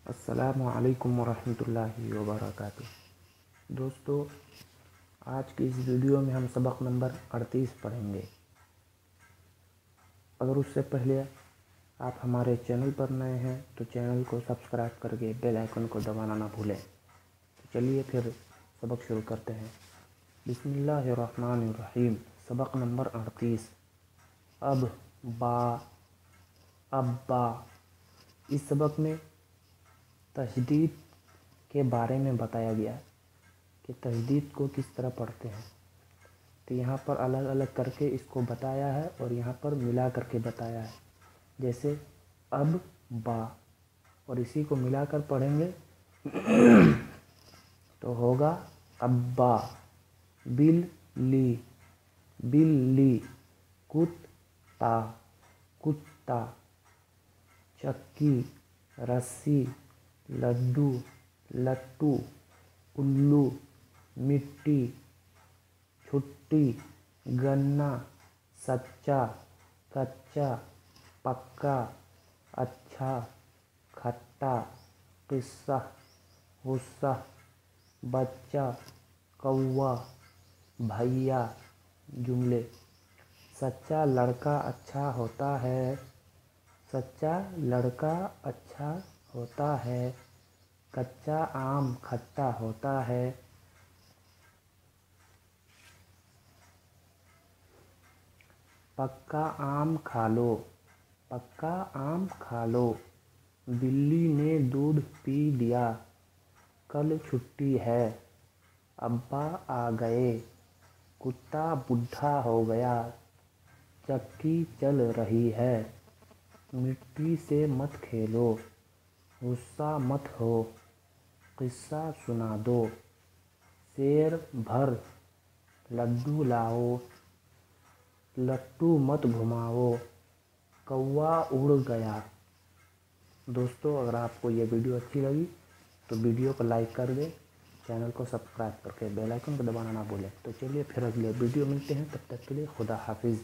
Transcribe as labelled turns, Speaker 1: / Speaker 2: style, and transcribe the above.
Speaker 1: السلام علیکم ورحمۃ اللہ وبرکاتہ۔ دوستو، آج کی اس ویڈیو میں ہم سبق نمبر 38 پڑھیں گے۔ اگر اس سے پہلے آپ ہمارے چینل پر نئے ہیں تو چینل کو سبسکرائب کر کے بیل آئیکن کو دبانا نہ بھولیں۔ تو چلیے پھر سبق شروع کرتے ہیں۔ بسم اللہ الرحمن الرحیم۔ سبق نمبر 38، ابا۔ اس سبق میں تشدید کے بارے میں بتایا گیا ہے کہ تشدید کو کس طرح پڑھتے ہیں۔ تو یہاں پر الگ الگ کر کے اس کو بتایا ہے اور یہاں پر ملا کر کے بتایا ہے، جیسے اب با، اور اسی کو ملا کر پڑھیں گے تو ہوگا ابا، بلی، کتا، چکی، رسی، لٹو، الو، مٹی، چھٹی، گنا، سچا، کچا، پکا، اچھا، کھٹا، قصہ، غصہ، بچہ، کوا، بھیا۔ جملے: سچا لڑکا اچھا ہوتا ہے، کچا آم کھٹا ہوتا ہے، پکا آم کھا لو، بلی نے دودھ پی لیا، کل چھٹی ہے، ابا آ گئے، کتا بوڑھا ہو گیا، چکی چل رہی ہے، مٹی سے مت کھیلو، غصہ مت ہو، قصہ سنا دو، سیر بھر، لڈو لاؤ، لٹو مت گھماؤ، کوا اڑ گیا۔ دوستو، اگر آپ کو یہ ویڈیو اچھی لگی تو ویڈیو کو لائک کر دیں، چینل کو سبسکرائب کر کے بیل آئیکن کو دبانا نہ بھولیں۔ تو چلیے پھر اگلے ویڈیو ملتے ہیں، تب تک کے لیے خدا حافظ۔